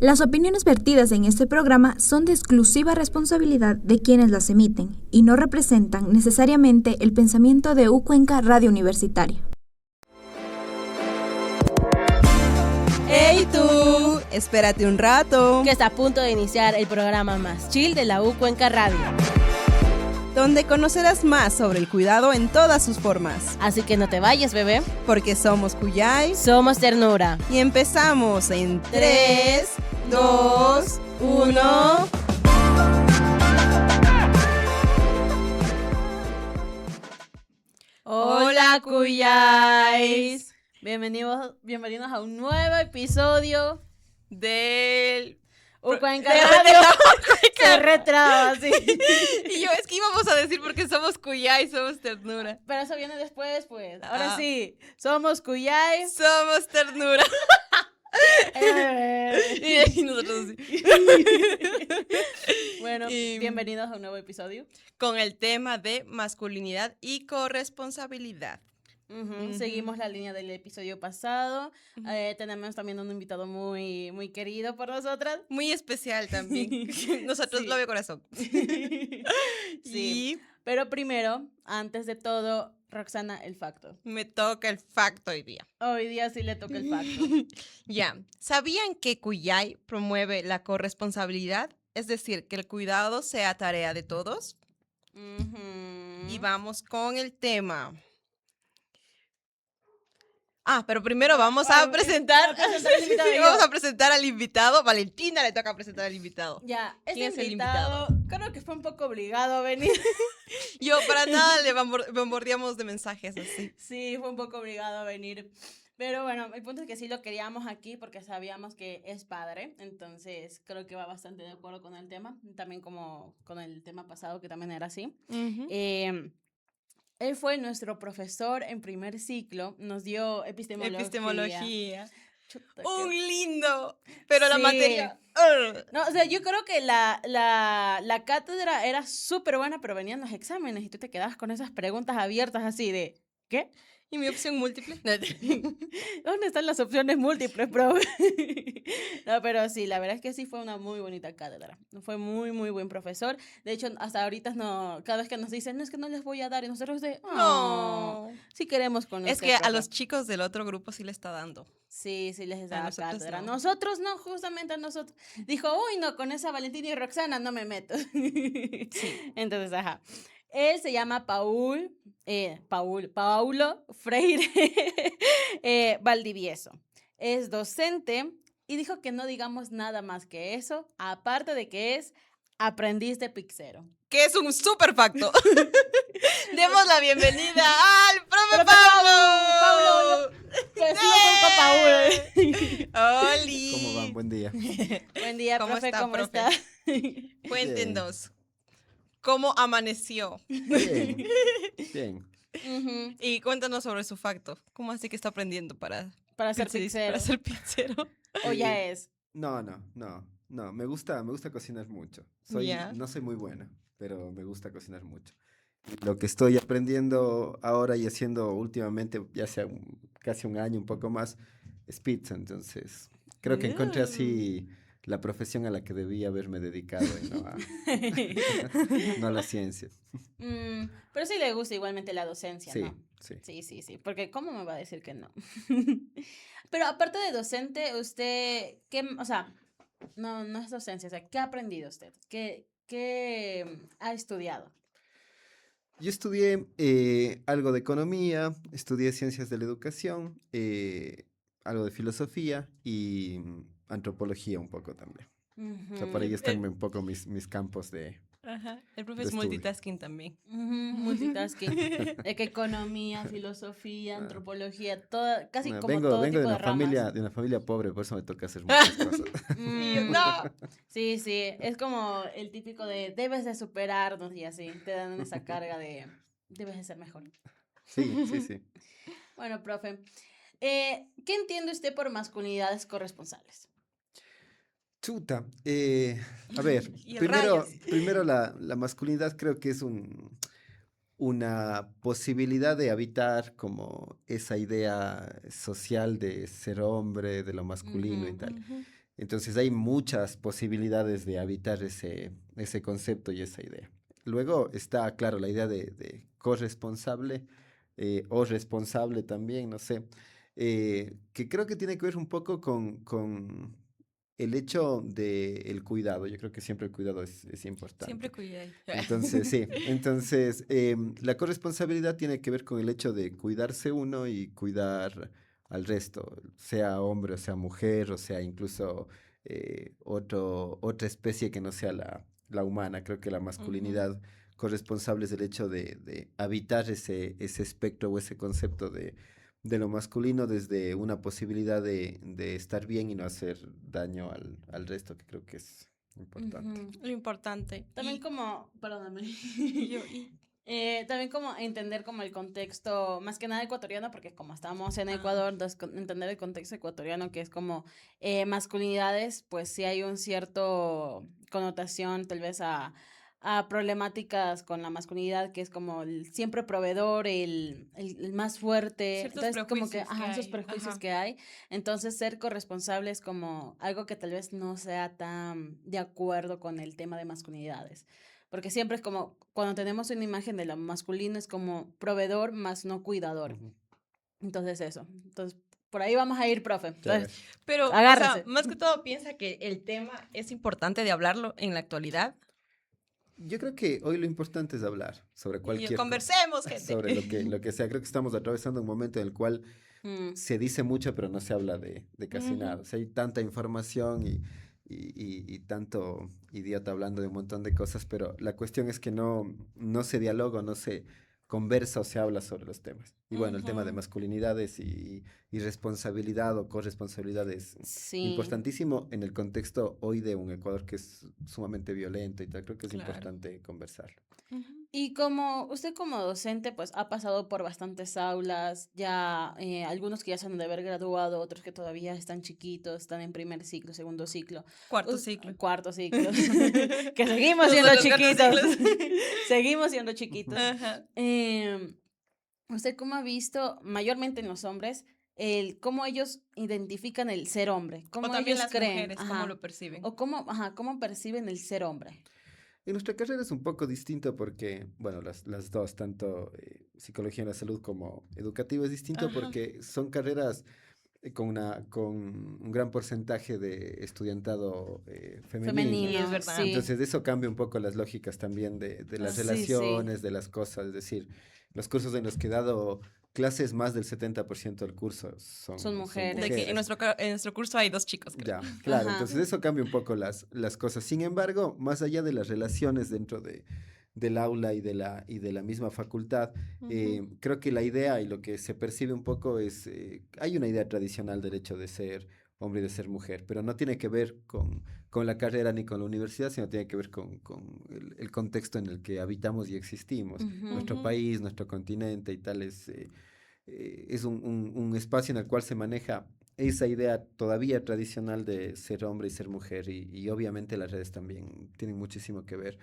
Las opiniones vertidas en este programa son de exclusiva responsabilidad de quienes las emiten y no representan necesariamente el pensamiento de Cuenca Radio Universitaria. ¡Hey tú! Espérate un rato. Que está a punto de iniciar el programa más chill de la Cuenca Radio, donde conocerás más sobre el cuidado en todas sus formas. Así que no te vayas, bebé. Porque somos Cuyay. Somos ternura. Y empezamos en 3, 2, 1... Hola, Cuyays. Bienvenidos a un nuevo episodio del Cuenca Radio. Se retraba así. Y yo, es que íbamos a decir porque somos Cuyay, somos ternura. Pero eso viene después, pues. Ahora sí, somos Cuyay. Somos ternura. Y nosotros sí. Bueno, bienvenidos a un nuevo episodio. Con el tema de masculinidad y corresponsabilidad. Seguimos la línea del episodio pasado. Tenemos también un invitado muy, muy querido por nosotras. Muy especial también. Nosotros Sí. lo de corazón. Sí. Pero primero, antes de todo, Roxana, el facto. Me toca el facto hoy día. Hoy día sí le toca el facto. Ya. ¿Sabían que Cuyay promueve la corresponsabilidad? Es decir, que el cuidado sea tarea de todos. Y vamos con el tema. Pero primero vamos a presentar. Vamos a presentar al invitado. Valentina le toca presentar al invitado. Ya, ¿Quién es el invitado? Creo que fue un poco obligado a venir. Yo para nada le bombardeamos de mensajes así. Sí, fue un poco obligado a venir. Pero bueno, el punto es que sí lo queríamos aquí porque sabíamos que es padre. Entonces creo que va bastante de acuerdo con el tema. También como con el tema pasado que también era así. Él fue nuestro profesor en primer ciclo, nos dio epistemología. Chuta, ¡Un lindo! Pero la Sí. materia... No, o sea, yo creo que la cátedra era súper buena, pero venían los exámenes y tú te quedabas con esas preguntas abiertas así de, ¿qué? ¿Y mi opción múltiple? ¿Dónde están las opciones múltiples, profe? No, pero sí, la verdad es que sí fue una muy bonita cátedra. Fue muy, muy buen profesor. De hecho, hasta ahorita cada vez que nos dicen, no, es que no les voy a dar, y nosotros No. Sí queremos con Es que a los chicos del otro grupo sí le está dando. Sí, les da nosotros cátedra. no. Nosotros no, justamente a nosotros. Dijo, uy, no, con esa Valentina y Roxana no me meto. Sí. Entonces, Él se llama Paulo Freire Valdivieso. Es docente y dijo que no digamos nada más que eso, aparte de que es aprendiz de pizzero. Que es un súper facto. Demos la bienvenida al profe Pablo. ¡Holi! ¿Cómo van? Buen día. Buen día, ¿Cómo profe, está, ¿cómo profe? está? Cuéntenos. ¿Cómo amaneció? Bien. Bien. Y cuéntanos sobre su facto. ¿Cómo así que está aprendiendo para ser pizzero. Para ser pizzero. O ya es. No. Me gusta cocinar mucho. Ya. No soy muy buena, pero me gusta cocinar mucho. Lo que estoy aprendiendo ahora y haciendo últimamente, ya sea casi un año, un poco más, es pizza. Entonces, creo que encontré así la profesión a la que debía haberme dedicado y no a la ciencia. Pero sí le gusta igualmente la docencia, Sí, ¿no? sí. Sí. Porque ¿cómo me va a decir que no? Pero aparte de docente, usted, o sea, no es docencia, o sea, ¿qué ha aprendido usted? ¿Qué ha estudiado? Yo estudié algo de economía, estudié ciencias de la educación, algo de filosofía y antropología un poco también. O sea, por ahí están un poco mis campos de... Ajá. El profe de es estudio. multitasking también. Multitasking. De que economía, filosofía, antropología, casi como vengo todo tipo de una ramas. de una familia pobre, por eso me toca hacer muchas cosas. No. Sí, es como el típico de debes de superarnos y así, te dan esa carga de debes de ser mejor. Sí. Bueno, profe, ¿qué entiende usted por masculinidades corresponsables? Chuta. A ver, Y primero rayos. la masculinidad creo que es una posibilidad de habitar como esa idea social de ser hombre, de lo masculino y tal. Entonces hay muchas posibilidades de habitar ese concepto y esa idea. Luego está, claro, la idea de corresponsable o responsable también, no sé, que creo que tiene que ver un poco con el hecho del cuidado. Yo creo que siempre el cuidado es importante. Siempre cuidé. Entonces, sí, entonces la corresponsabilidad tiene que ver con el hecho de cuidarse uno y cuidar al resto, sea hombre o sea mujer o sea incluso otra especie que no sea la humana. Creo que la masculinidad corresponsable es el hecho de habitar ese espectro o ese concepto de lo masculino desde una posibilidad de estar bien y no hacer daño al resto, que creo que es importante. Lo importante. También Y como, perdóname, yo- y- también como entender como el contexto, más que nada ecuatoriano, porque como estamos en Ecuador, entonces entender el contexto ecuatoriano, que es como masculinidades, pues sí hay un cierto connotación tal vez a problemáticas con la masculinidad, que es como el siempre proveedor, el más fuerte, Ciertos entonces como que, prejuicios que esos hay, prejuicios ajá. que hay, entonces ser corresponsable es como algo que tal vez no sea tan de acuerdo con el tema de masculinidades. Porque siempre es como, cuando tenemos una imagen de lo masculino, es como proveedor más no cuidador. Ujú. Entonces eso. Entonces, por ahí vamos a ir, profe. Chévere. Entonces, Pero, o sea, agárrese. más que todo piensa que el tema es importante de hablarlo en la actualidad. Yo creo que hoy lo importante es hablar sobre Y cualquier cosa, conversemos, gente. sobre lo que sea. Creo que estamos atravesando un momento en el cual Mm, se dice mucho, pero no se habla de casi nada. Ujú. O sea, hay tanta información y tanto idiota hablando de un montón de cosas, pero la cuestión es que no se dialoga, no se conversa o se habla sobre los temas. Y bueno, el tema de Ujú. masculinidades y responsabilidad o corresponsabilidad es sí. importantísimo en el contexto hoy de un Ecuador que es sumamente violento y tal. Creo que es Claro. importante conversarlo. Ujú. Y como usted como docente, pues ha pasado por bastantes aulas, ya algunos que ya se han de haber graduado, otros que todavía están chiquitos, están en primer ciclo, segundo ciclo, Cuarto ciclo. cuarto ciclo, que seguimos siendo Nosotros cuarto chiquitos, ciclos. seguimos siendo chiquitos. Ajá. ¿Usted cómo ha visto, mayormente en los hombres, cómo ellos identifican el ser hombre? O ¿Cómo también ellos las creen? mujeres, cómo lo perciben. O cómo perciben el ser hombre. En nuestra carrera es un poco distinto porque, bueno, las dos, tanto psicología en la salud como educativo, es distinto Ajá. porque son carreras con un gran porcentaje de estudiantado femenino. Sí, es verdad. sí. Entonces eso cambia un poco las lógicas también de las Sí, sí. relaciones, de las cosas. Es decir, los cursos en los que he dado clases, más del 70% del curso Son mujeres. De que en nuestro curso hay 2 chicos, creo. Ya, claro, Ajá. entonces eso cambia un poco las cosas. Sin embargo, más allá de las relaciones dentro del aula y de la misma facultad, Ujú. creo que la idea y lo que se percibe un poco es, hay una idea tradicional del hecho de ser hombre y de ser mujer, pero no tiene que ver con la carrera ni con la universidad, sino tiene que ver con el contexto en el que habitamos y existimos. Nuestro Ujú. país, nuestro continente y tal es un espacio en el cual se maneja esa idea todavía tradicional de ser hombre y ser mujer y obviamente las redes también tienen muchísimo que ver,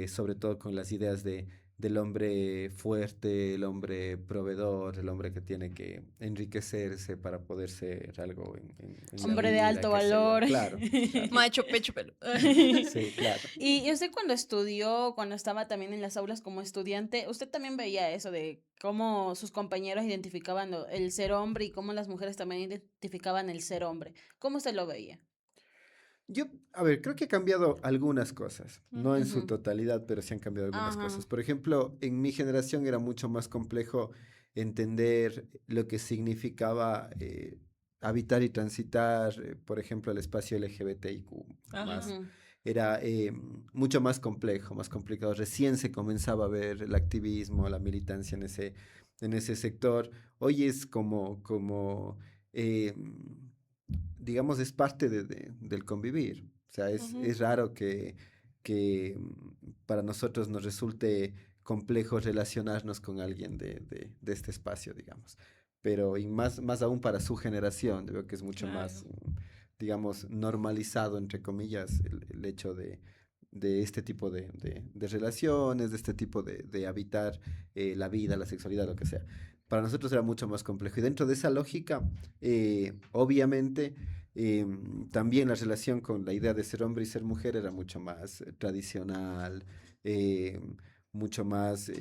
sobre todo con las ideas del hombre fuerte, el hombre proveedor, el hombre que tiene que enriquecerse para poder ser algo en la Hombre de vida, alto qué sé yo. valor. Claro, claro. Macho, pecho, pelo. Sí, claro. Y usted cuando estudió, cuando estaba también en las aulas como estudiante, usted también veía eso de cómo sus compañeros identificaban el ser hombre y cómo las mujeres también identificaban el ser hombre. ¿Cómo usted lo veía? A ver, creo que ha cambiado algunas cosas, no en su Ujú. totalidad, pero sí han cambiado algunas Ajá. cosas. Por ejemplo, en mi generación era mucho más complejo entender lo que significaba habitar y transitar, por ejemplo, el espacio LGBTIQ más. Ajá. Ujú. Era mucho más complejo, más complicado. Recién se comenzaba a ver el activismo, la militancia en ese sector. Hoy es como eh, digamos, es parte del convivir. O sea, es, Ujú. es raro que para nosotros nos resulte complejo relacionarnos con alguien de este espacio, digamos. Pero y más aún para su generación, yo veo que es mucho más, Claro. digamos, normalizado, entre comillas, el hecho de este tipo de relaciones, de este tipo de habitar la vida, la sexualidad, lo que sea. Para nosotros era mucho más complejo. Y dentro de esa lógica, obviamente, También la relación con la idea de ser hombre y ser mujer era mucho más tradicional, eh, mucho más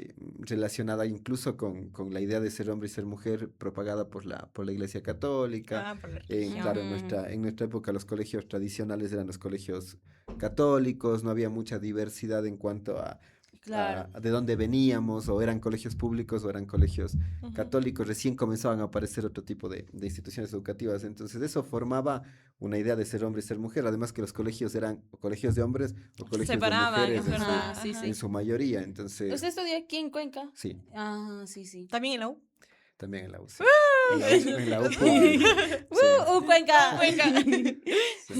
relacionada incluso con la idea de ser hombre y ser mujer propagada por la Iglesia Católica. Por la religión. Claro, en nuestra época los colegios tradicionales eran los colegios católicos, no había mucha diversidad en cuanto a Claro. de dónde veníamos, o eran colegios públicos o eran colegios Ujú. católicos, recién comenzaban a aparecer otro tipo de instituciones educativas, entonces eso formaba una idea de ser hombre y ser mujer, además que los colegios eran o colegios de hombres o colegios Separaban, de es mujeres verdad. sí, Ajá. sí. en su mayoría, entonces ¿Usted estudió aquí en Cuenca? sí, Ah, sí, sí. También en la U. también en la U, sí. En la U pública, sí. Cuenca! Cuenca. Sí.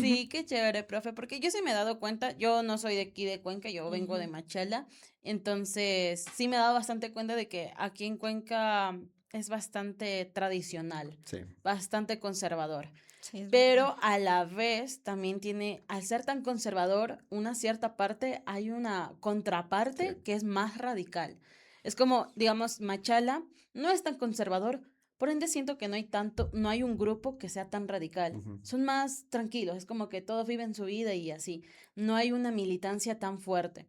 Sí, qué chévere, profe, porque yo sí me he dado cuenta, yo no soy de aquí de Cuenca, yo vengo de Machala, entonces sí me he dado bastante cuenta de que aquí en Cuenca es bastante tradicional, Sí. bastante conservador, Sí, es verdad. pero a la vez también tiene, al ser tan conservador, una cierta parte, hay una contraparte Sí. que es más radical. Es como, digamos, Machala no es tan conservador, por ende siento que no hay un grupo que sea tan radical. Ujú. Son más tranquilos, es como que todos viven su vida y así. No hay una militancia tan fuerte.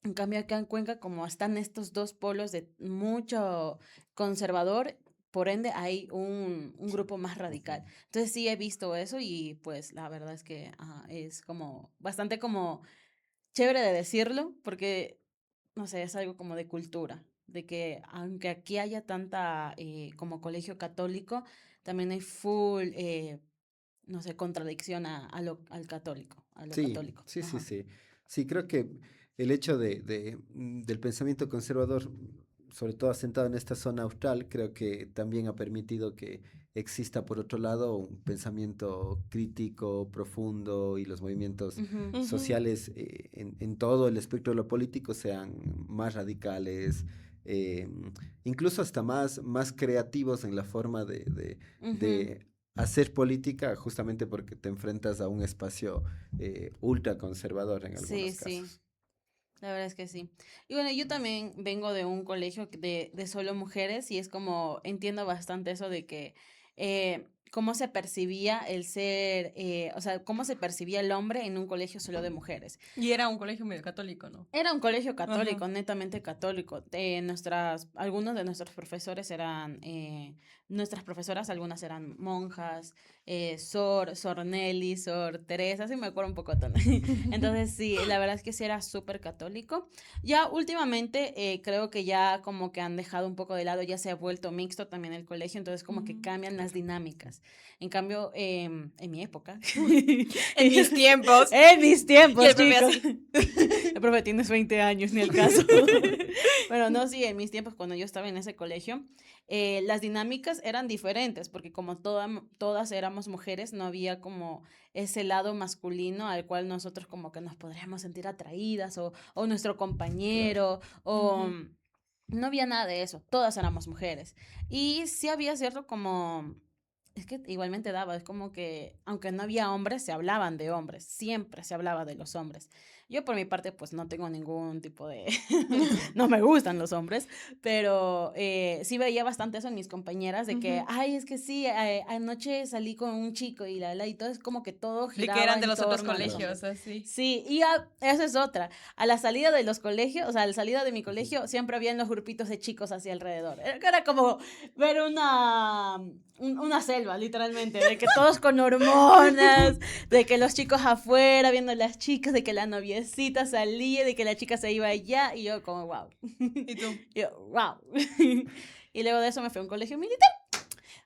En cambio, acá en Cuenca, como están estos dos polos de mucho conservador, por ende hay un grupo más radical. Entonces sí he visto eso y pues la verdad es que es como bastante como chévere de decirlo, porque no sé, es algo como de cultura, de que aunque aquí haya tanta como colegio católico, también hay full, no sé, contradicción al católico, a lo Sí, católico. sí, sí, Ajá. sí. Sí, creo que el hecho del pensamiento conservador, sobre todo asentado en esta zona austral, creo que también ha permitido que exista, por otro lado, un pensamiento crítico, profundo, y los movimientos Ujú. Ujú. sociales en todo el espectro de lo político sean más radicales, eh, incluso hasta más creativos en la forma Ujú. de hacer política, justamente porque te enfrentas a un espacio ultra conservador en algunos Sí, sí. casos. La verdad es que sí. Y bueno, yo también vengo de un colegio de solo mujeres y es como entiendo bastante eso de que cómo se percibía el ser, o sea, cómo se percibía el hombre en un colegio solo de mujeres. Y era un colegio medio católico, ¿no? Era un colegio católico, Ajá. netamente católico. Algunos de nuestros profesores eran, nuestras profesoras, algunas eran monjas, Sor Nelly, Sor Teresa, sí me acuerdo un poco. Entonces sí, la verdad es que sí era súper católico. Ya últimamente creo que ya como que han dejado un poco de lado, ya se ha vuelto mixto también el colegio, entonces como que Ujú. cambian las dinámicas. En cambio, en mi época, En mis tiempos. en mis tiempos, Y el profe chicos. así. El profe, tienes 20 años, ni el caso. Bueno, no, sí, en mis tiempos, cuando yo estaba en ese colegio, las dinámicas eran diferentes, porque como todas éramos mujeres, no había como ese lado masculino al cual nosotros como que nos podríamos sentir atraídas, o nuestro compañero, o... Ujú. No había nada de eso, todas éramos mujeres. Y sí había cierto como... Es que igualmente daba, es como que, aunque no había hombres, se hablaban de hombres, siempre se hablaba de los hombres. Yo por mi parte, pues no tengo ningún tipo de... no me gustan los hombres, pero sí veía bastante eso en mis compañeras, de que, Ujú. ay, es que sí, anoche salí con un chico y todo es como que todo De giraba que eran de en los otros torno a los colegios, hombres. así. Sí, y esa es otra. A la salida de los colegios, o sea, a la salida de mi colegio, siempre habían los grupitos de chicos hacia alrededor. Era como ver una selva, literalmente, de que todos con hormonas, de que los chicos afuera viendo a las chicas, de que la noviecita salía, de que la chica se iba allá, y yo como, wow. ¿Y tú? Yo, wow. Y luego de eso me fui a un colegio militar.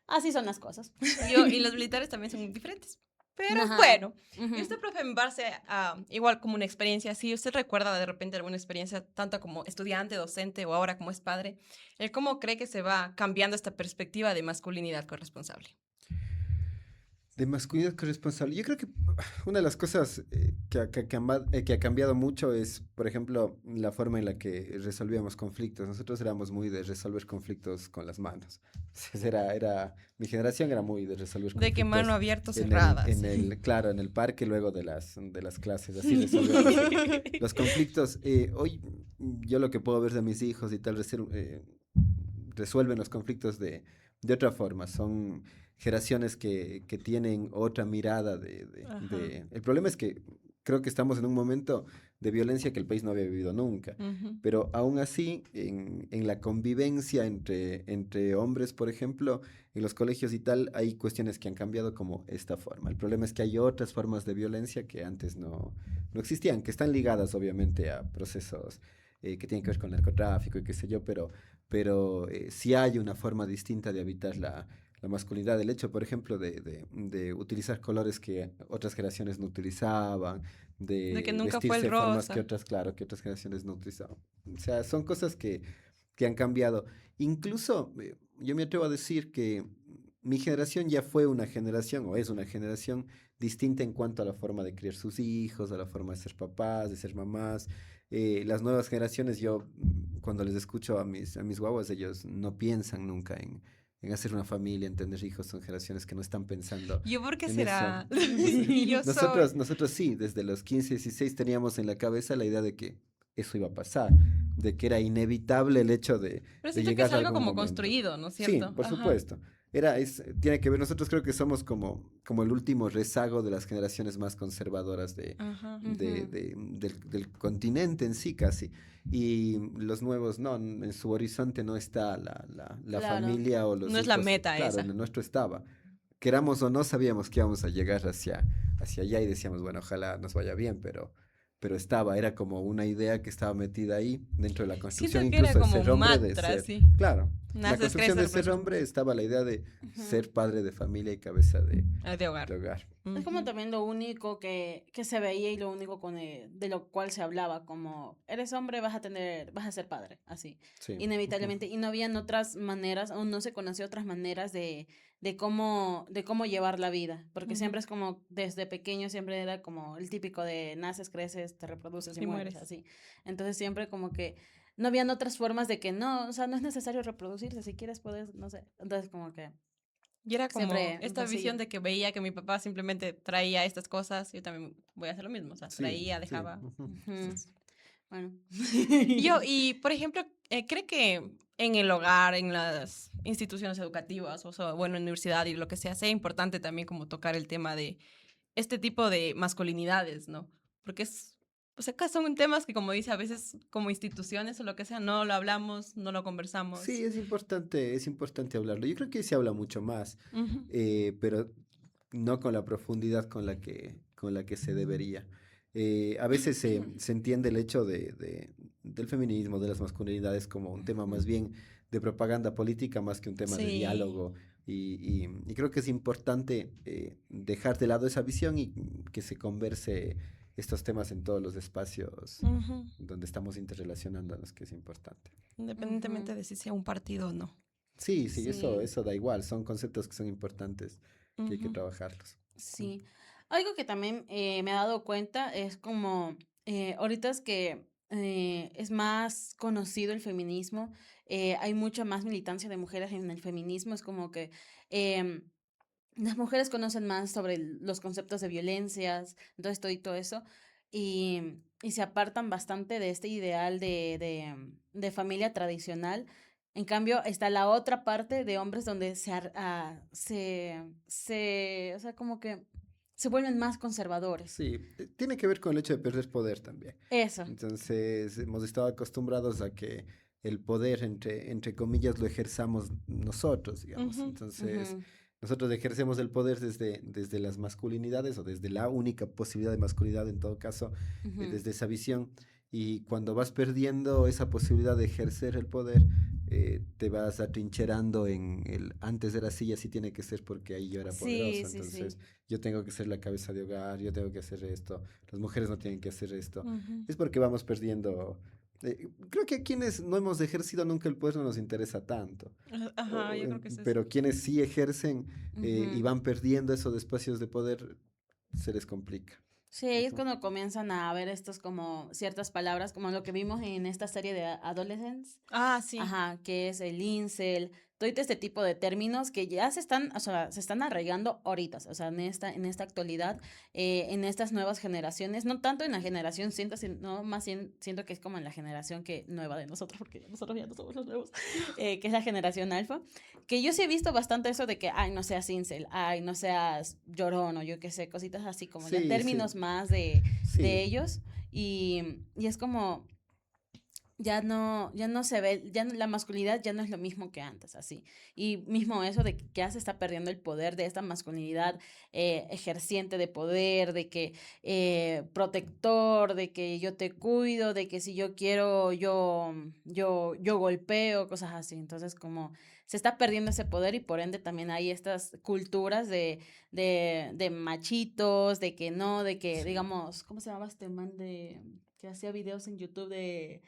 Así son las cosas. Y los militares también son diferentes. Pero Ajá. bueno, Ujú. y usted, profe, en base a igual como una experiencia así, ¿usted recuerda de repente alguna experiencia, tanto como estudiante, docente o ahora como es padre, el cómo cree que se va cambiando esta perspectiva de masculinidad corresponsable? De masculinidad corresponsable. Yo creo que una de las cosas que ha cambiado mucho es, por ejemplo, la forma en la que resolvíamos conflictos. Nosotros éramos muy de resolver conflictos con las manos. Entonces mi generación era muy de resolver De que mano conflictos abierta cerrada. sí. claro, en el parque luego de las clases, así resolvíamos los conflictos. Hoy yo lo que puedo ver de mis hijos y tal, resuelven los conflictos de otra forma, son generaciones que tienen otra mirada Ajá. El problema es que creo que estamos en un momento de violencia que el país no había vivido nunca, Ujú. pero aún así, en la convivencia entre hombres, por ejemplo, en los colegios y tal, hay cuestiones que han cambiado como esta forma. El problema es que hay otras formas de violencia que antes no existían, que están ligadas obviamente a procesos que tienen que ver con narcotráfico y qué sé yo, pero sí hay una forma distinta de habitar la masculinidad. El hecho, por ejemplo, de utilizar colores que otras generaciones no utilizaban, De que de nunca fue vestirse el de formas que rosa. otras, claro, que otras generaciones no utilizaban. O sea, son cosas que han cambiado. Incluso yo me atrevo a decir que mi generación ya fue una generación, o es una generación distinta en cuanto a la forma de criar sus hijos, a la forma de ser papás, de ser mamás. Las nuevas generaciones, yo cuando les escucho a mis guaguas, ellos no piensan nunca en hacer una familia, en tener hijos, son generaciones que no están pensando ¿Yo por qué en eso. será? Y yo soy. Nosotros sí, desde los 15, 16 teníamos en la cabeza la idea de que eso iba a pasar, de que era inevitable el hecho Pero de siento que es llegar a algo algún como momento. construido, ¿no es Sí, cierto? por Ajá. supuesto. Tiene que ver, nosotros creo que somos como el último rezago de las generaciones más conservadoras Ajá. Ujú. del continente en sí casi. Y los nuevos, no, en su horizonte no está la Claro. familia o los No es la hijos. meta Claro, en esa. el nuestro estaba. Queramos o no, sabíamos que íbamos a llegar hacia allá y decíamos, bueno, ojalá nos vaya bien, pero era como una idea que estaba metida ahí dentro de la construcción Siento que era incluso de como ser hombre, de mantra, ser, sí. claro, en la Naces, construcción creces, de ser reproduces. hombre estaba la idea de Ujú. ser padre de familia y cabeza De hogar. de hogar. Es como Ujú. también lo único que se veía y lo único de lo cual se hablaba, como eres hombre, vas a ser padre, así, Sí. Ujú. inevitablemente. Y no habían otras maneras, o no se conocía otras maneras de cómo llevar la vida, porque Ujú. siempre es como, desde pequeño siempre era como el típico de naces, creces, te reproduces y Y mueres, mueres. así. Entonces siempre como que no habían otras formas de que no, o sea, no es necesario reproducirse, si quieres puedes, no sé. Entonces como que Y era como siempre esta empecé visión de que veía que mi papá simplemente traía estas cosas, yo también voy a hacer lo mismo. O sea, Sí, traía, sí. dejaba. Ujú. Ujú. Bueno. Y por ejemplo, ¿cree que en el hogar, en las instituciones educativas, o sea, bueno, en universidad y lo que sea importante también como tocar el tema de este tipo de masculinidades, ¿no? Porque pues acá son temas que, como dice, a veces como instituciones o lo que sea, no lo hablamos, no lo Sí, conversamos. es importante hablarlo. Yo creo que se habla mucho más, Ujú. pero no con la profundidad con la que se debería. A veces se entiende el hecho del feminismo, de las masculinidades como un tema más bien de propaganda política más que un tema de Sí. diálogo. Y creo que es importante dejar de lado esa visión y que se converse estos temas en todos los espacios Ujú. donde estamos interrelacionándonos, que es importante. Independientemente Ujú. de si sea un partido o no. Sí, sí, Sí, eso da igual, son conceptos que son importantes, que hay que Ujú. trabajarlos. Ujú. sí. Algo que también me he dado cuenta es como, ahorita es que es más conocido el feminismo, hay mucha más militancia de mujeres en el feminismo, es como que em, las mujeres conocen más sobre los conceptos de violencias, entonces todo eso, y se apartan bastante de este ideal de familia tradicional. En cambio, está la otra parte de hombres donde o sea, como que se vuelven más conservadores. Sí, tiene que ver con el hecho de perder poder también. Eso. Entonces, hemos estado acostumbrados a que el poder, entre comillas, lo ejerzamos nosotros, digamos. Ujú. Entonces, Ujú, nosotros ejercemos el poder desde las masculinidades o desde la única posibilidad de masculinidad, en todo caso, ujú. desde esa visión. Y cuando vas perdiendo esa posibilidad de ejercer el poder, te vas atrincherando en el antes era así y así tiene que ser porque ahí yo era Sí, poderoso. sí, sí. Entonces, yo tengo que ser la cabeza de hogar, yo tengo que hacer esto, las mujeres no tienen que hacer esto. Ujú. Es porque vamos perdiendo. Creo que a quienes no hemos ejercido nunca el poder no nos interesa tanto. Ajá, yo creo que es eso. Pero quienes sí ejercen y Ujú. van perdiendo esos espacios de poder, se les complica. Sí, ahí es Ujú. cuando comienzan a ver estos como ciertas palabras, como lo que vimos en esta serie de Adolescents. Ah, sí. Ajá, que es el incel, todo este tipo de términos que ya se están arraigando ahorita, o sea, en esta actualidad, en estas nuevas generaciones, no tanto en la generación siento, sino más bien siento que es como en la generación que nueva de nosotros, porque nosotros ya no somos los nuevos, que es la generación alfa, que yo sí he visto bastante eso de que, ay, no seas incel, ay, no seas llorón, o yo qué sé, cositas así como ya Sí, términos sí, más de sí. ellos, y es como ya no se ve, la masculinidad ya no es lo mismo que antes, así. Y mismo eso de que ya se está perdiendo el poder de esta masculinidad ejerciente de poder, de que protector, de que yo te cuido, de que si yo quiero, yo golpeo, cosas así. Entonces, como se está perdiendo ese poder y por ende también hay estas culturas de machitos, de que no, de que, Sí. digamos, ¿cómo se llamaba este man que hacía videos en YouTube de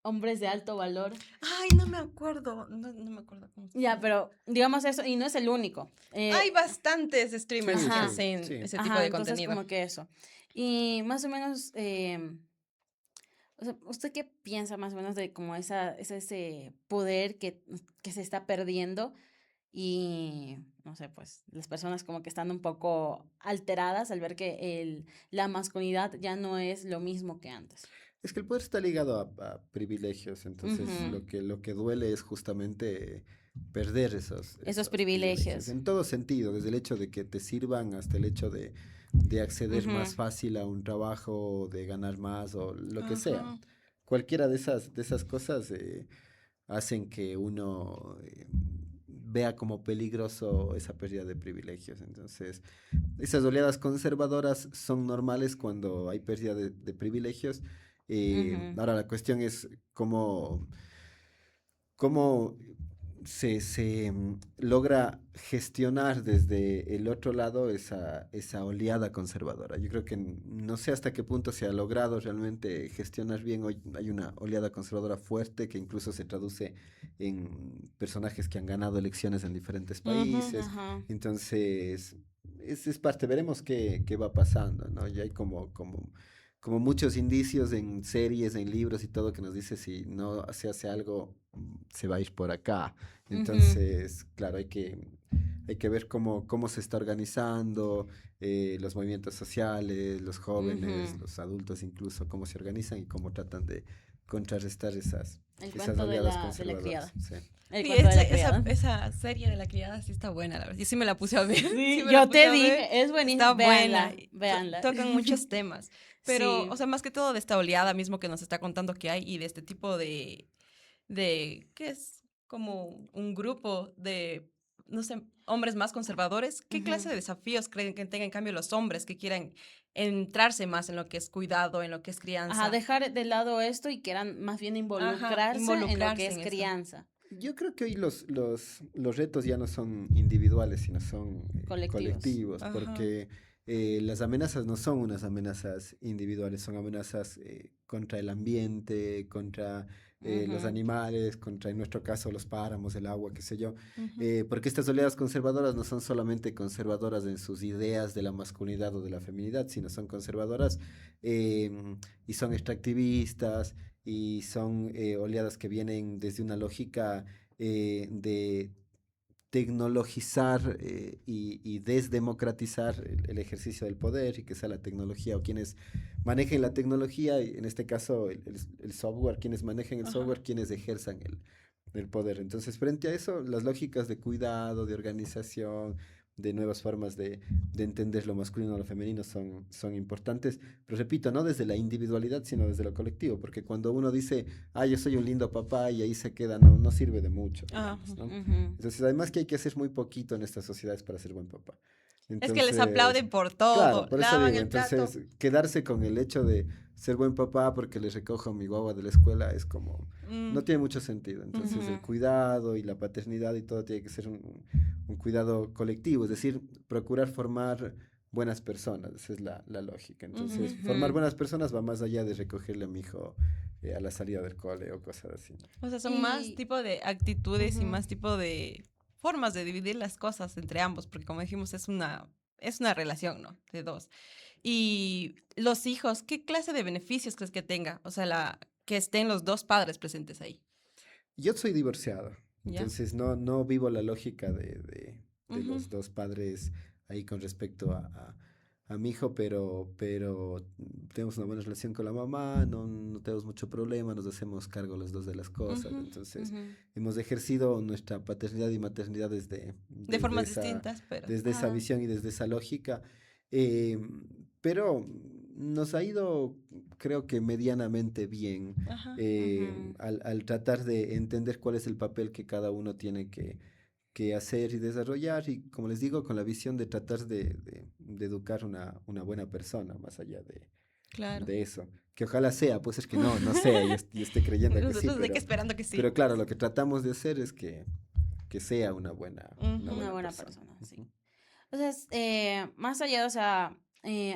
hombres de alto valor? Ay, no me acuerdo. No me acuerdo cómo se Ya, llama. pero digamos eso, y no es el único. Hay bastantes streamers Sí, que Ajá, sí, hacen sí. ese tipo ajá, de entonces contenido. como que eso. Y más o menos, o sea, ¿usted qué piensa más o menos de como ese poder que se está perdiendo? Y no sé, pues las personas como que están un poco alteradas al ver que la masculinidad ya no es lo mismo que antes. Es que el poder está ligado a privilegios, entonces Ujú. lo que duele es justamente perder Esos esos privilegios, privilegios. en todo sentido, desde el hecho de que te sirvan hasta el hecho de acceder más Ujú. fácil a un trabajo, de ganar más o lo que sea. Ajá. Cualquiera de esas cosas hacen que uno vea como peligroso esa pérdida de privilegios. Entonces, esas oleadas conservadoras son normales cuando hay pérdida de privilegios. Ujú. Ahora, la cuestión es cómo logra gestionar desde el otro lado esa oleada conservadora. Yo creo que no sé hasta qué punto se ha logrado realmente gestionar bien. Hoy hay una oleada conservadora fuerte que incluso se traduce en personajes que han ganado elecciones en diferentes Ujú. países. Ajá. Entonces, es parte, veremos qué va pasando, ¿no? Ya hay como muchos indicios en series, en libros y todo que nos dice si no se hace algo, se va a ir por acá. Ujú. Entonces, claro, hay que ver cómo se está organizando, los movimientos sociales, los jóvenes, Ujú. los adultos incluso, cómo se organizan y cómo tratan de contrarrestar El esas cuento oleadas de la conservadoras. criada. Sí. El Sí, cuento de la criada. esa serie de la criada sí está buena, la verdad. Yo sí me la puse a ver. Sí Sí, me la yo puse te a ver. dije, es buenísima. Está buena. Véanla, véanla. Tocan muchos temas. Pero, Sí. o sea, más que todo de esta oleada mismo que nos está contando que hay y de este tipo ¿qué es? Como un grupo de, no sé, hombres más conservadores. ¿Qué clase Ujú. de desafíos creen que tengan en cambio los hombres que quieran entrarse más en lo que es cuidado, en lo que es Ajá, crianza? dejar de lado esto y quieran más bien Ajá, involucrarse en lo que involucrarse es en esto. crianza. Yo creo que hoy los retos ya no son individuales, sino son Colectivos. colectivos, Ajá. porque las amenazas no son unas amenazas individuales, son amenazas contra el ambiente, contra los Ujú. animales, contra en nuestro caso los páramos, el agua, qué sé yo, Ujú. porque estas oleadas conservadoras no son solamente conservadoras en sus ideas de la masculinidad o de la feminidad, sino son conservadoras y son extractivistas y son oleadas que vienen desde una lógica de tecnologizar y desdemocratizar el ejercicio del poder y que sea la tecnología o quienes manejen la tecnología, y en este caso el software, quienes manejen el Ajá. software, quienes ejerzan el poder. Entonces, frente a eso, las lógicas de cuidado, de organización, de nuevas formas de entender lo masculino o lo femenino son importantes, pero repito, no desde la individualidad, sino desde lo colectivo, porque cuando uno dice, ah, yo soy un lindo papá y ahí se queda, no sirve de mucho, Ajá. digamos, ¿no? Ujú. Entonces, además que hay que hacer muy poquito en estas sociedades para ser buen papá. Es que les Entonces, aplauden por claro, todo, por eso lavan digo, el plato. entonces, quedarse con el hecho de ser buen papá porque les recojo mi guagua de la escuela es como, Mm, no tiene mucho sentido. Entonces, el Ujú. cuidado y la paternidad y todo tiene que ser un cuidado colectivo, es decir, procurar formar buenas personas, esa es la lógica. ujú. Entonces, formar Ujú. buenas personas va más allá de recogerle a mi hijo a la salida del cole o cosas así, ¿no? O sea, son más Y tipo de actitudes y ujú. más tipo de formas de dividir las cosas entre ambos, porque como dijimos, es una relación, ¿no? De dos. Y los hijos, ¿qué clase de beneficios crees que tenga? O sea, que estén los dos padres presentes ahí. Yo soy divorciado. Ya. Entonces no vivo la lógica de Ujú. los dos padres ahí con respecto a mi hijo, pero tenemos una buena relación con la mamá, no tenemos mucho problema, nos hacemos cargo los dos de las cosas. Ujú, Entonces, Ujú. hemos ejercido nuestra paternidad y maternidad de formas distintas, pero... desde esa Ajá. visión y desde esa lógica. eh, pero nos ha ido, creo que medianamente bien, Ajá. Ujú. al tratar de entender cuál es el papel que cada uno tiene que hacer y desarrollar, y como les digo, con la visión de tratar de educar una buena persona, más allá Claro. de eso. Que ojalá sea, pues es que no sea, yo esté creyendo que sí, Nosotros de que esperando que sí. pero claro, lo que tratamos de hacer es que sea una Ujú. Una buena persona. persona, sí. Ujú. O sea, más allá, o sea,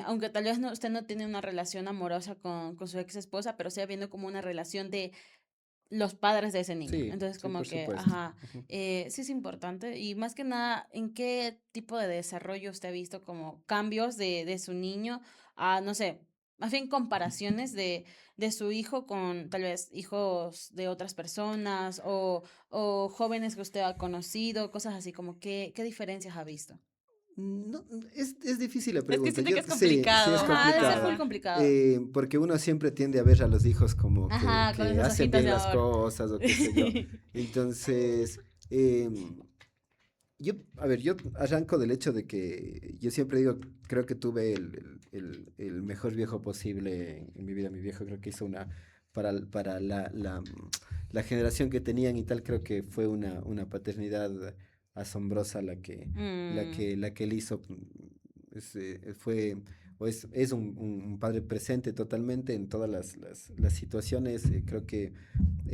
aunque tal vez usted no tiene una relación amorosa con su ex esposa, pero sigue habiendo como una relación de los padres de ese niño. Sí, Entonces, sí, como por que, supuesto. ajá, Ujú. sí es importante. Y más que nada, ¿en qué tipo de desarrollo usted ha visto como cambios de su niño a, no sé, más bien comparaciones de su hijo con tal vez hijos de otras personas o jóvenes que usted ha conocido, cosas así, como qué diferencias ha visto? No, es difícil la Es que pregunta. siento que es Sí, es complicado. Ajá, ha de ser muy complicada. Ajá. complicado. Porque uno siempre tiende a ver a los hijos como Ajá, con que esos hacen ojitos bien de las amor. cosas o qué sé yo. Entonces, em, a ver, yo arranco del hecho de que yo siempre digo, creo que tuve el mejor viejo posible en mi vida. Mi viejo creo que hizo para la generación que tenían y tal, creo que fue una paternidad asombrosa Mm, la que él hizo. Fue, o es un padre presente totalmente en todas las situaciones. Creo que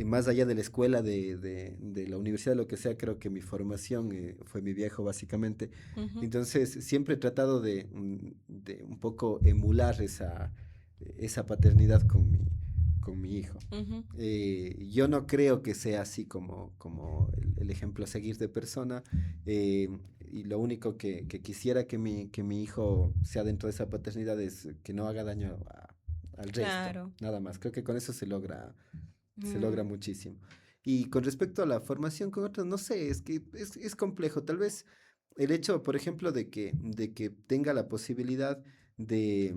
más allá de la escuela, de la universidad, lo que sea, creo que mi formación fue mi viejo, básicamente. Ujú. Entonces, siempre he tratado de un poco emular esa paternidad con mi hijo. Ujú. Yo no creo que sea así como el ejemplo a seguir de persona, eh, y lo único que quisiera que mi hijo sea dentro de esa paternidad es que no haga daño al resto, Claro. nada más. Creo que con eso se logra mm, muchísimo. Y con respecto a la formación con otros, no sé, es que es complejo. Tal vez el hecho, por ejemplo, de que tenga la posibilidad de,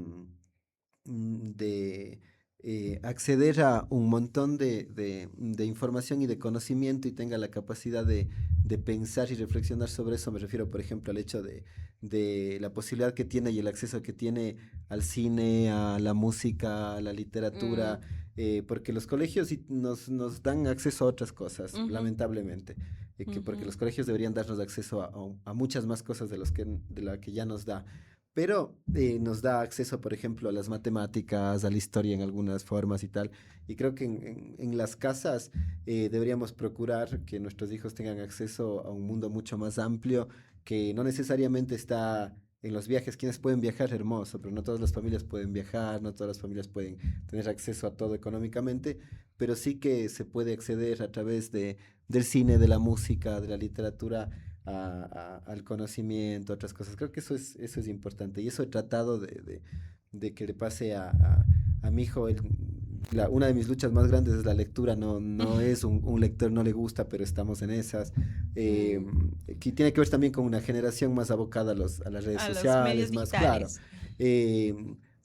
de acceder a un montón de información y de conocimiento y tenga la capacidad de pensar y reflexionar sobre eso. Me refiero, por ejemplo, al hecho de la posibilidad que tiene y el acceso que tiene al cine, a la música, a la literatura, mm, porque los colegios sí nos dan acceso a otras cosas, Ujú. lamentablemente. Porque Ujú. los colegios deberían darnos acceso a muchas más cosas de la que ya nos da, pero nos da acceso, por ejemplo, a las matemáticas, a la historia en algunas formas y tal. Y creo que en las casas deberíamos procurar que nuestros hijos tengan acceso a un mundo mucho más amplio, que no necesariamente está en los viajes. Quienes pueden viajar, hermoso, pero no todas las familias pueden viajar, no todas las familias pueden tener acceso a todo económicamente, pero sí que se puede acceder a través del cine, de la música, de la literatura al conocimiento, a otras cosas. Creo que eso es importante y eso he tratado de que le pase a mi hijo. Una de mis luchas más grandes es la lectura. No es un lector, no le gusta, pero estamos en esas. Eh, mm, que tiene que ver también con una generación más abocada a las redes A los medios sociales, más claro. digitales. Eh,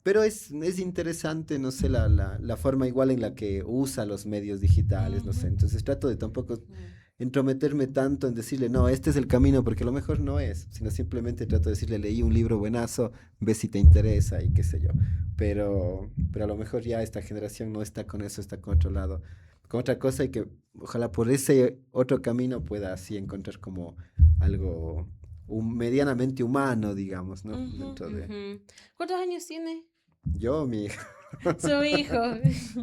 pero es interesante, no sé, la forma igual en la que usa los medios digitales, no sé. Ujú. Entonces trato de tampoco mm. entrometerme tanto en decirle, no, este es el camino, porque a lo mejor no es, sino simplemente trato de decirle, leí un libro buenazo, ve si te interesa y qué sé yo. Pero a lo mejor ya esta generación no está con eso, está con otro lado, con otra cosa, y que ojalá por ese otro camino pueda así encontrar como algo medianamente humano, digamos, ¿no? Ujú. Dentro de Ujú. ¿Cuántos años tiene yo, mi hija, su hijo?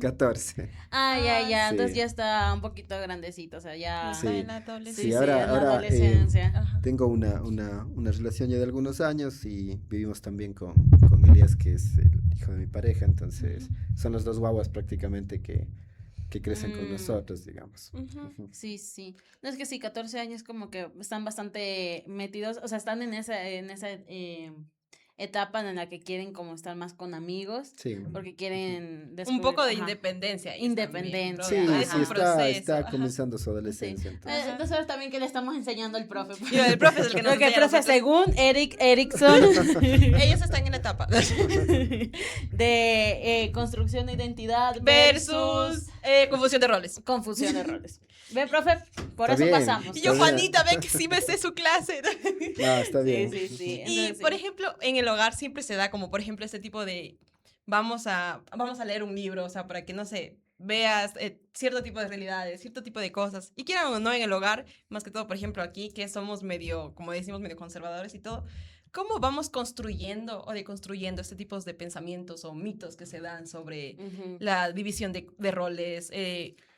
14. Ah, ya, Ah, ya, entonces Sí, ya está un poquito grandecito, o sea, ya está en sí, ya, la sí, sí, sí, adolescencia. en la ahora adolescencia. Ajá. tengo una relación ya de algunos años y vivimos también con Elías, que es el hijo de mi pareja. Entonces Ujú. son los dos guaguas prácticamente que crecen con Mm, nosotros, digamos. Ujú. Ujú. sí, sí. No es que sí, 14 años como que están bastante metidos, o sea, están en esa etapa en la que quieren como estar más con amigos, Sí. porque quieren Un descubrir, poco de ajá. independencia. ahí Independencia. también, Sí, ¿no? Ajá. Es sí, un está proceso, ajá. comenzando su Sí. adolescencia. Entonces. Entonces ahora también que le estamos enseñando al profe. Pues. Mira, el profe es el que nos Porque el enseña a profe, nosotros. según Eric Erickson, Ellos están en la etapa. de construcción de identidad Versus confusión de roles. confusión de roles. Ve, profe, por Está eso bien. pasamos. Y yo, Está bien. Juanita, ve que sí me sé su clase. No, está bien. Sí, sí, sí. Y, Entonces, por sí. ejemplo, en el hogar siempre se da como, por ejemplo, este tipo de, vamos a leer un libro, o sea, para que, no sé, veas cierto tipo de realidades, cierto tipo de cosas. Y quieran o no en el hogar, más que todo, por ejemplo, aquí, que somos medio, como decimos, medio conservadores y todo, ¿cómo vamos construyendo o deconstruyendo este tipo de pensamientos o mitos que se dan sobre Ujú. la división de roles,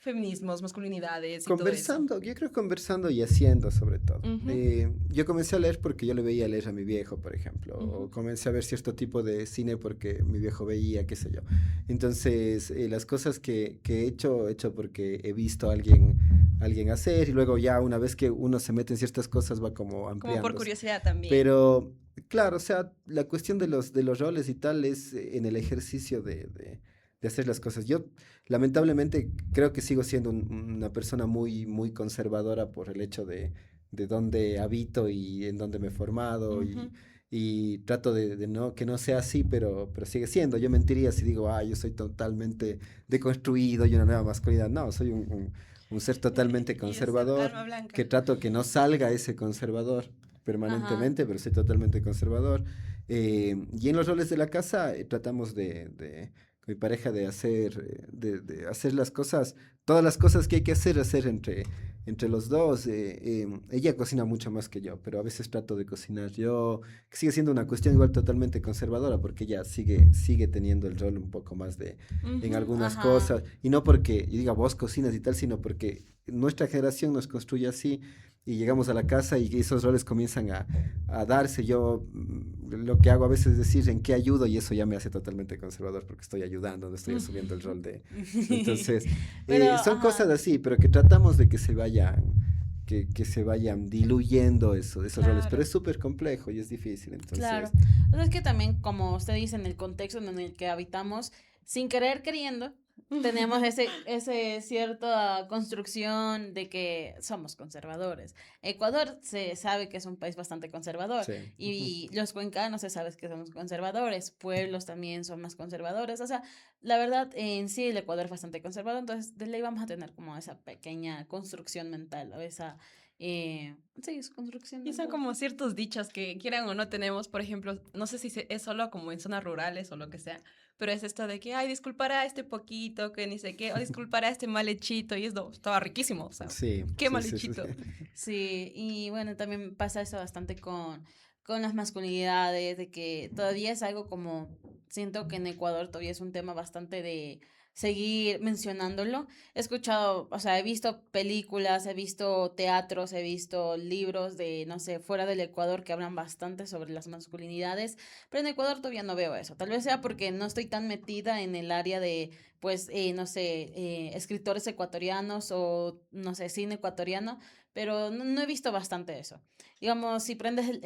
feminismos, masculinidades y todo eso? Conversando, yo creo conversando y haciendo sobre todo. Ujú. Yo comencé a leer porque yo le veía leer a mi viejo, por ejemplo, Ujú. o comencé a ver cierto tipo de cine porque mi viejo veía, qué sé yo. Entonces, las cosas que he hecho porque he visto a alguien hacer y luego ya una vez que uno se mete en ciertas cosas va como Como ampliando. por curiosidad también. Pero, claro, o sea, la cuestión de los roles y tal es en el ejercicio de hacer las cosas. Yo, lamentablemente, creo que sigo siendo una persona muy conservadora por el hecho de dónde habito y en dónde me he formado Ujú. y trato de no, que no sea así, pero sigue siendo. Yo mentiría si digo, yo soy totalmente deconstruido y una nueva masculinidad. No, soy un ser totalmente Y de ser conservador alma blanca. que trato que no salga ese conservador permanentemente, pero soy totalmente conservador. Y en los roles de la casa tratamos con mi pareja de hacer las cosas, todas las cosas que hay que hacer entre los dos. Ella cocina mucho más que yo, pero a veces trato de cocinar yo, que sigue siendo una cuestión igual totalmente conservadora, porque ella sigue teniendo el rol un poco más en Ujú. algunas Ajá. cosas, y no porque yo diga vos cocinas y tal, sino porque nuestra generación nos construye así y llegamos a la casa y esos roles comienzan a darse. Yo lo que hago a veces es decir en qué ayudo y eso ya me hace totalmente conservador porque estoy ayudando, no estoy asumiendo el rol de... Entonces, Pero, son ajá. cosas así, pero que tratamos de que se vayan diluyendo esos roles, pero Claro. es súper complejo y es difícil, entonces... Claro. O sea, es que también, como usted dice, en el contexto en el que habitamos, sin querer queriendo, tenemos ese cierta construcción de que somos conservadores. Ecuador se sabe que es un país bastante conservador Sí. y los cuencanos se sabe que somos conservadores, pueblos también son más conservadores. O sea, la verdad, en sí el Ecuador es bastante conservador, entonces de ley vamos a tener como esa pequeña construcción mental o esa... sí, es construcción Y son mental. como ciertos dichos que quieran o no tenemos, por ejemplo, no sé si es solo como en zonas rurales o lo que sea, pero es esto de que, ay, disculpará este poquito, que ni sé qué, o disculpará este mal hechito, y es estaba riquísimo, o sea, Sí, qué sí, mal sí, sí, hechito. sí. Sí, y bueno, también pasa eso bastante con las masculinidades, de que todavía es algo como, siento que en Ecuador todavía es un tema bastante de seguir mencionándolo. He escuchado, o sea, he visto películas, he visto teatros, he visto libros de, no sé, fuera del Ecuador que hablan bastante sobre las masculinidades, pero en Ecuador todavía no veo eso. Tal vez sea porque no estoy tan metida en el área de, pues, no sé, escritores ecuatorianos o, no sé, cine ecuatoriano, pero no he visto bastante eso. Digamos, si prendes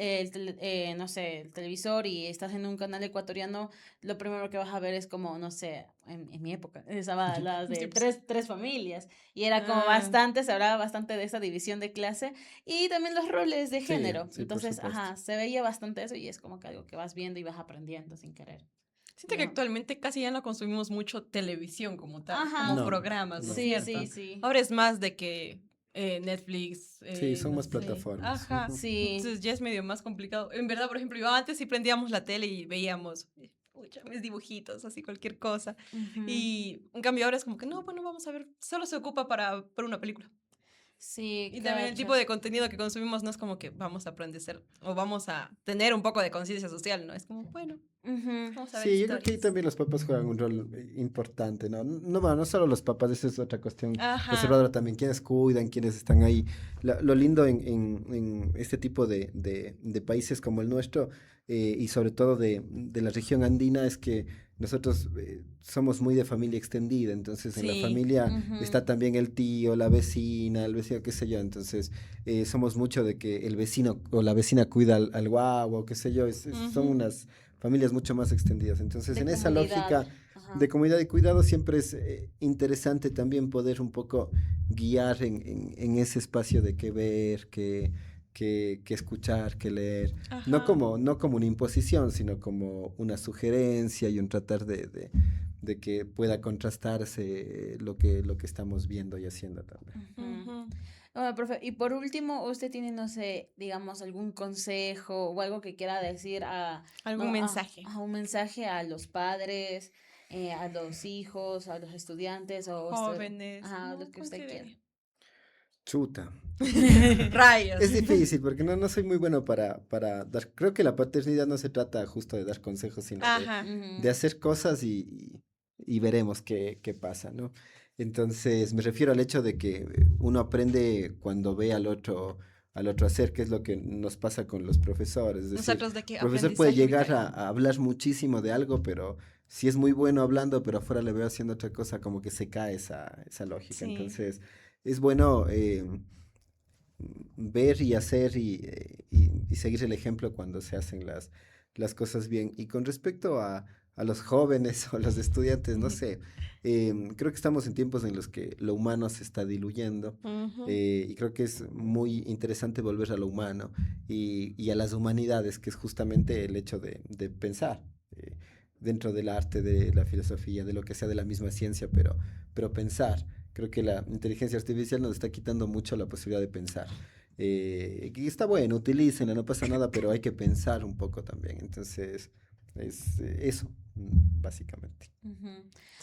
no sé, el televisor y estás en un canal ecuatoriano, lo primero que vas a ver es como, no sé, en mi época, estaba las de tres familias y era como Ah. se hablaba bastante de esa división de clase y también los roles de Sí, género. sí, por Entonces, supuesto. ajá, se veía bastante eso y es como que algo que vas viendo y vas aprendiendo sin querer. Siento que No. actualmente casi ya no consumimos mucho televisión como tal, Ajá. como No, programas, ¿no es Sí, cierto? sí, sí. Ahora es más de que Netflix, Sí, son no más sé. plataformas. Ajá. Sí. Entonces ya es medio más complicado. En verdad, por ejemplo, yo antes sí prendíamos la tele y veíamos, pucha, mis dibujitos, así cualquier cosa. Ujú. Y en cambio ahora es como que no, bueno, vamos a ver, solo se ocupa para una película. Sí, Y también el tipo cachas. de contenido que consumimos no es como que vamos a aprender o vamos a tener un poco de conciencia social, ¿no? Es como, bueno, Ujú. vamos a ver Sí, yo creo que ahí historias. también los papás juegan un rol importante, ¿no? No, bueno, no solo los papás, esa es otra cuestión Ajá. conservadora también, quienes cuidan, quienes están ahí. Lo lindo en este tipo de países como el nuestro y sobre todo de la región andina es que nosotros somos muy de familia extendida, entonces en la Sí. familia Ujú. está también el tío, la vecina, el vecino, qué sé yo, entonces somos mucho de que el vecino o la vecina cuida al guagua o qué sé yo, son Ujú. unas familias mucho más extendidas, entonces De en esa comunidad. lógica Ajá. de comunidad y cuidado siempre es interesante también poder un poco guiar en ese espacio de qué ver, que escuchar, que leer. No Ajá. no como una imposición, sino como una sugerencia y un tratar de que pueda contrastarse lo que estamos viendo y haciendo también. Ujú. Ujú. Bueno, profe, y por último, ¿usted tiene, no sé, digamos, algún consejo o algo que quiera decir ¿Algún no, mensaje? a un mensaje a los padres, a los hijos, a los estudiantes o Jóvenes, ajá, lo no, que usted quiera? considere. Chuta. Rayos. Es difícil porque no soy muy bueno para dar. Creo que la paternidad no se trata justo de dar consejos, sino Ajá. de hacer cosas y veremos qué pasa, ¿no? Entonces, me refiero al hecho de que uno aprende cuando ve al otro hacer, que es lo que nos pasa con los profesores. Es decir, Nosotros de qué el profesor puede aprendizaje llegar vital. a hablar muchísimo de algo, pero si es muy bueno hablando, pero afuera le veo haciendo otra cosa, como que se cae esa lógica. Sí. Entonces, es bueno ver y hacer y seguir el ejemplo cuando se hacen las cosas bien. Y con respecto a los jóvenes o los estudiantes, no sé, creo que estamos en tiempos en los que lo humano se está diluyendo Ujú. y creo que es muy interesante volver a lo humano y a las humanidades, que es justamente el hecho de pensar. Dentro del arte, de la filosofía, de lo que sea de la misma ciencia, pero pensar. Creo que la inteligencia artificial nos está quitando mucho la posibilidad de pensar. Y está bueno, utilícenla, no pasa nada, pero hay que pensar un poco también. Entonces, es eso, básicamente. Ujú.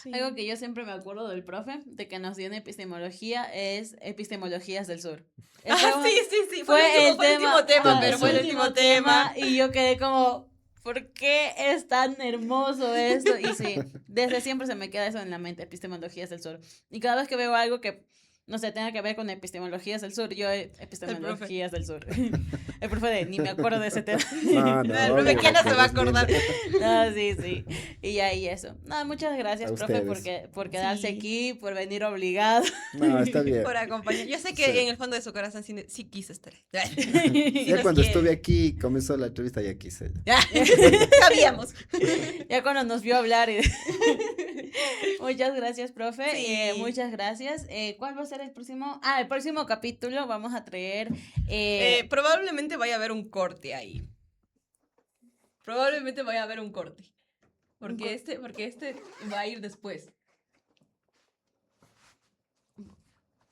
Sí. Algo que yo siempre me acuerdo del profe, de que nos dio en epistemología, es Epistemologías del Sur. Ah, sí, sí, sí. Fue el fue el último tema, ajá, pero fue el último tema. y yo quedé como, ¿por qué es tan hermoso esto? Y sí, desde siempre se me queda eso en la mente, Epistemologías del Sur. Y cada vez que veo algo que, no sé, tenga que ver con Epistemologías del Sur, yo Epistemologías del Sur. El profe de, ni me acuerdo de ese tema. No, no, El profe, ¿quién no se va a acordar? No, sí, sí. Y ahí eso. No, muchas gracias, A profe, ustedes. por quedarse Sí. aquí, por venir obligado. No, está bien. Por acompañar. Yo sé que Sí. en el fondo de su corazón sí quiso estar. Ya nos cuando quiere. estuve aquí, comenzó la entrevista, ya quise. Ya, sabíamos. Ya cuando nos vio hablar. Muchas gracias, profe. Sí. Muchas gracias. ¿Cuál va a ser el próximo? Ah, el próximo capítulo vamos a traer. Probablemente vaya a haber un corte ahí. Probablemente vaya a haber un corte. Porque este va a ir después.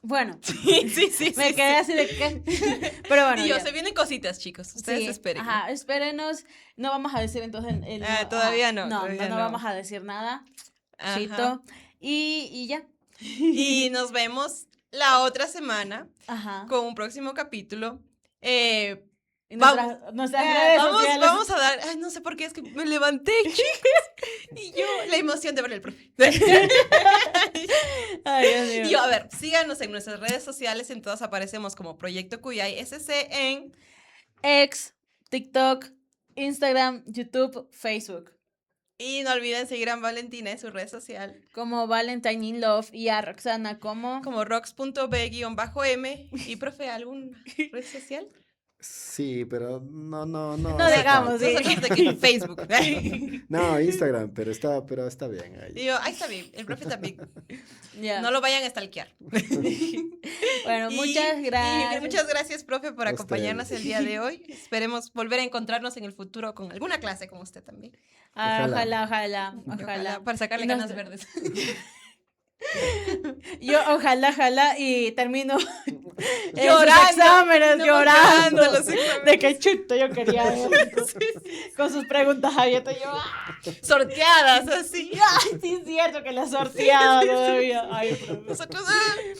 Bueno, Sí. me quedé así de que. Pero bueno. Y yo, ya. se vienen cositas, chicos. Ustedes Sí, esperen. Ajá, espérenos. No vamos a decir entonces. Todavía no, No, todavía no no. vamos a decir nada. Ajá. Chito. Y ya. Y nos vemos la otra semana Ajá. con un próximo capítulo. Y Vamos. nuestras redes sociales. Vamos a dar. Ay, no sé por qué es que me levanté, chicos. Y yo, la emoción de ver el profe. Ay, Dios mío. Y yo, a ver, síganos en nuestras redes sociales. En todas aparecemos como Proyecto Cuyay SC en. X, TikTok, Instagram, YouTube, Facebook. Y no olviden seguir a Valentina en su red social Como Valentine in Love y a Roxana como. como rox.b_m. Y profe, ¿alguna red social? Sí, pero no. No hace digamos, falta. sí. Nosotros de que Facebook. No, Instagram, pero está bien ahí. Y yo, ahí está bien, el profe también. Ya. No lo vayan a stalkear. Bueno, muchas gracias. Y muchas gracias, profe, por A acompañarnos ustedes. el día de hoy. Esperemos volver a encontrarnos en el futuro con alguna clase con usted también. Ojalá. Para sacarle Y ganas nos- verdes. Yo ojalá y termino esos Llorando, exámenes, no, llorando llorando los exámenes. de que chuto yo quería con sus preguntas abiertas. Yo, Sorteadas, así. ay, sí es cierto que la sorteaba todavía. Ay, profe. Nosotros,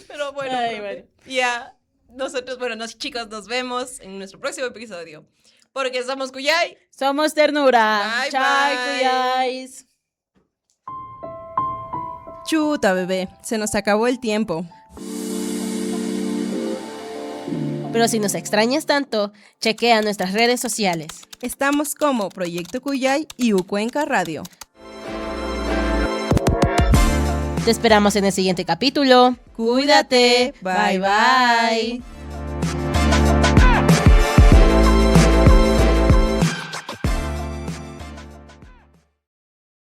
pero bueno, Ay, profe. bueno. Ya, nosotros, chicos, nos vemos en nuestro próximo episodio. Porque somos Cuyay. Somos ternura. Bye, Chao, bye. cuyáis. Chuta, bebé, se nos acabó el tiempo. Pero si nos extrañas tanto, chequea nuestras redes sociales. Estamos como Proyecto Cuyay y Ucuenca Radio. Te esperamos en el siguiente capítulo. Cuídate. Bye bye.